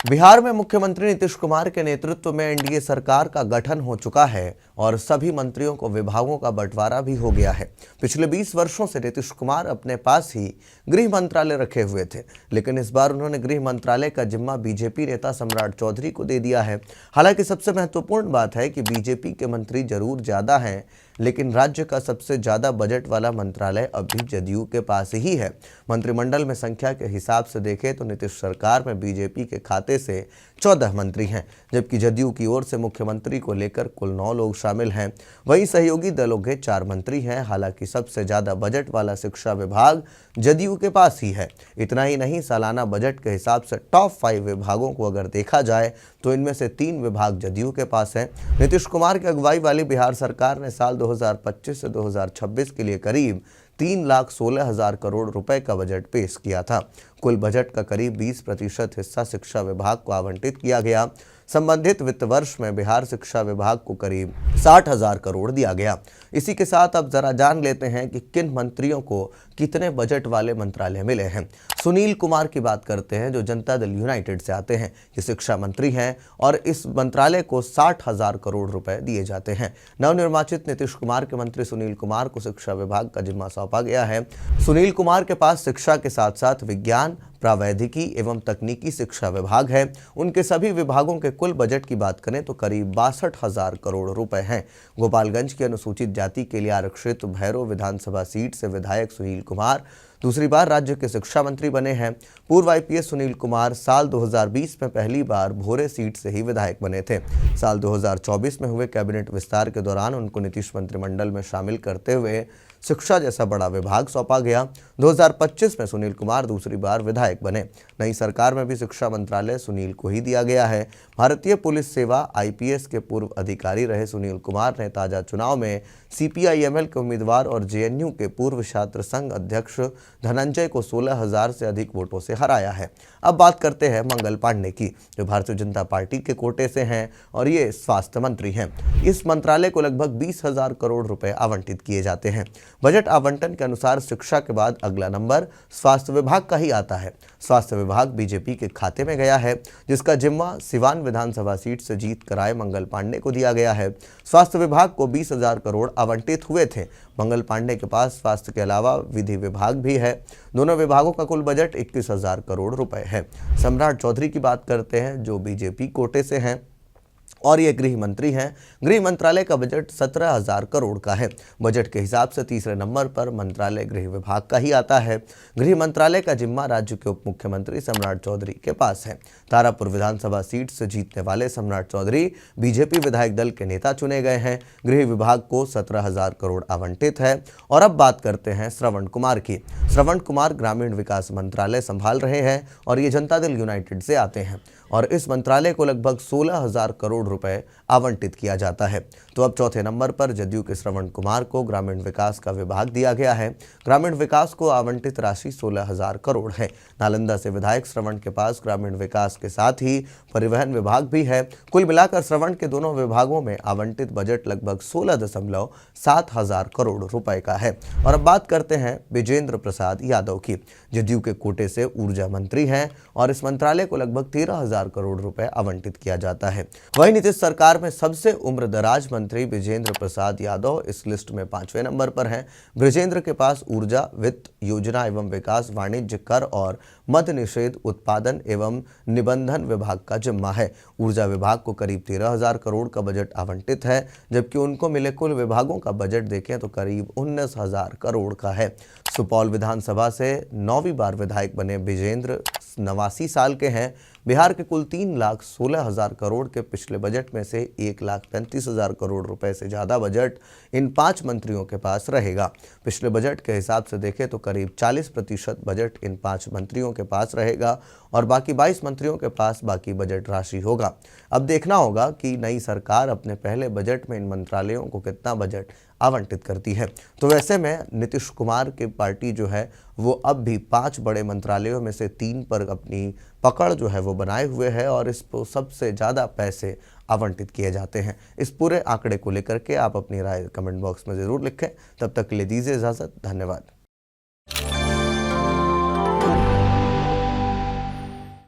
बिहार में मुख्यमंत्री नीतीश कुमार के नेतृत्व में एनडीए सरकार का गठन हो चुका है और सभी मंत्रियों को विभागों का बंटवारा भी हो गया है। पिछले 20 वर्षों से नीतीश कुमार अपने पास ही गृह मंत्रालय रखे हुए थे, लेकिन इस बार उन्होंने गृह मंत्रालय का जिम्मा बीजेपी नेता सम्राट चौधरी को दे दिया है। हालांकि सबसे महत्वपूर्ण बात है कि बीजेपी के मंत्री जरूर ज्यादा हैं, लेकिन राज्य का सबसे ज्यादा बजट वाला मंत्रालय अब भी जदयू के पास ही है। मंत्रिमंडल में संख्या के हिसाब से देखें तो नीतीश सरकार में बीजेपी के खाते से 14 मंत्री हैं, जबकि जदयू की ओर से मुख्यमंत्री को लेकर कुल 9 लोग शामिल हैं। वहीं सहयोगी दलों के 4 मंत्री हैं। हालांकि सबसे ज्यादा बजट वाला शिक्षा विभाग जदयू के पास ही है। इतना ही नहीं, सालाना बजट के हिसाब से टॉप 5 विभागों को अगर देखा जाए तो इनमें से 3 विभाग जदयू के पास हैं। नीतीश कुमार की अगुवाई वाली बिहार सरकार ने साल 2025 से 2026 के लिए करीब 3,16,000 करोड़ रुपए का बजट पेश किया था। कुल बजट का करीब 20% हिस्सा शिक्षा विभाग को आवंटित किया गया। संबंधित वित्त वर्ष में बिहार शिक्षा विभाग को करीब 60,000 करोड़ दिया गया। इसी के साथ अब जरा जान लेते हैं कि किन मंत्रियों को कितने बजट वाले मंत्रालय मिले हैं। सुनील कुमार की बात करते हैं, जो जनता दल यूनाइटेड से आते हैं। ये शिक्षा मंत्री हैं और इस मंत्रालय को 60,000 करोड़ रुपए दिए जाते हैं। नवनिर्वाचित नीतीश कुमार के मंत्री सुनील कुमार को शिक्षा विभाग का जिम्मा सौंपा गया है। सुनील कुमार के पास शिक्षा के साथ साथ विज्ञान, प्रावैधिकी एवं तकनीकी शिक्षा विभाग है। उनके सभी विभागों के कुल बजट की बात करें तो करीब 62,000 करोड़ रुपए हैं। गोपालगंज की अनुसूचित जाति के लिए आरक्षित भैरव विधानसभा सीट से विधायक सुनील कुमार दूसरी बार राज्य के शिक्षा मंत्री बने हैं। पूर्व आईपीएस सुनील कुमार साल 2020 में पहली बार भोरे सीट से ही विधायक बने थे। साल 2024 में हुए कैबिनेट विस्तार के दौरान उनको नीतीश मंत्रिमंडल में शामिल करते हुए शिक्षा जैसा बड़ा विभाग सौंपा गया। 2025 में सुनील कुमार दूसरी बार विधायक बने। नई सरकार में भी शिक्षा मंत्रालय सुनील को ही दिया गया है। भारतीय पुलिस सेवा आईपीएस के पूर्व अधिकारी रहे सुनील कुमार ने ताजा चुनाव में सीपीआईएमएल के उम्मीदवार और जेएनयू के पूर्व छात्र संघ अध्यक्ष धनंजय को 16,000 से अधिक वोटों से हराया है। अब बात करते हैं मंगल पांडे की, जो भारतीय जनता पार्टी के कोटे से हैं और ये स्वास्थ्य मंत्री हैं। इस मंत्रालय को लगभग 20,000 करोड़ रुपए आवंटित किए जाते हैं। बजट आवंटन के अनुसार शिक्षा के बाद अगला नंबर स्वास्थ्य विभाग का ही आता है। स्वास्थ्य विभाग बीजेपी के खाते में गया है, जिसका जिम्मा सिवान विधानसभा सीट से जीत कर आए मंगल पांडे को दिया गया है। स्वास्थ्य विभाग को 20,000 करोड़ आवंटित हुए थे। मंगल पांडे के पास स्वास्थ्य के अलावा विधि विभाग भी है। दोनों विभागों का कुल बजट 21,000 करोड़ रुपए है। सम्राट चौधरी की बात करते हैं, जो बीजेपी कोटे से हैं और ये गृह मंत्री हैं। गृह मंत्रालय का बजट 17,000 करोड़ का है। बजट के हिसाब से तीसरे नंबर पर मंत्रालय गृह विभाग का ही आता है। गृह मंत्रालय का जिम्मा राज्य के उप मुख्यमंत्री सम्राट चौधरी के पास है। तारापुर विधानसभा सीट से जीतने वाले सम्राट चौधरी बीजेपी विधायक दल के नेता चुने गए हैं। गृह विभाग को 17,000 करोड़ आवंटित है। और अब बात करते हैं श्रवण कुमार की। श्रवण कुमार ग्रामीण विकास मंत्रालय संभाल रहे हैं और ये जनता दल यूनाइटेड से आते हैं और इस मंत्रालय को लगभग 16,000 करोड़ रुपए आवंटित किया जाता है। तो अब चौथे नंबर पर जदयू के श्रवण कुमार को ग्रामीण विकास का विभाग दिया गया है। ग्रामीण विकास को आवंटित राशि 16,000 करोड़ है। नालंदा से विधायक श्रवण के पास ग्रामीण विकास के साथ ही परिवहन विभाग भी है। कुल मिलाकर श्रवण के दोनों विभागों में आवंटित बजट लगभग 16,700 करोड़ रुपए का है। और अब बात करते हैं विजेंद्र प्रसाद यादव की। जदयू के कोटे से ऊर्जा मंत्री हैं और इस मंत्रालय को लगभग 13,000 करोड़ रुपए आवंटित किया जाता है। वहीं नीतीश सरकार में सबसे उम्रदराज मंत्री विजेंद्र प्रसाद यादव इस लिस्ट में 5वें नंबर पर हैं। विजेंद्र के पास ऊर्जा, वित्त, योजना एवं विकास, वाणिज्य, कर और मद्य निषेध, उत्पादन एवं निबंधन विभाग का जिम्मा है। ऊर्जा विभाग को करीब 13,000 करोड़ का बजट आवंटित है, जबकि उनको मिले कुल विभागों का बजट देखें तो करीब 19,000 करोड़ का है। सुपौल विधानसभा से 9वीं बार विधायक बने विजेंद्र 89 साल के हैं। बिहार के कुल 3,16,000 करोड़ के पिछले बजट में से 1,35,000 करोड़ रुपए से ज़्यादा बजट इन 5 मंत्रियों के पास रहेगा। पिछले बजट के हिसाब से देखें तो करीब 40% बजट इन 5 मंत्रियों के पास रहेगा और बाकी 22 मंत्रियों के पास बाकी बजट राशि होगा। अब देखना होगा कि नई सरकार अपने पहले बजट में इन मंत्रालयों को कितना बजट आवंटित करती है। तो वैसे में नीतीश कुमार की पार्टी जो है वो अब भी 5 बड़े मंत्रालयों में से 3 पर अपनी पकड़ जो है वो बनाए हुए है और इस पर सबसे ज़्यादा पैसे आवंटित किए जाते हैं। इस पूरे आंकड़े को लेकर के आप अपनी राय कमेंट बॉक्स में ज़रूर लिखें। तब तक के लिए दीजिए इजाज़त। धन्यवाद।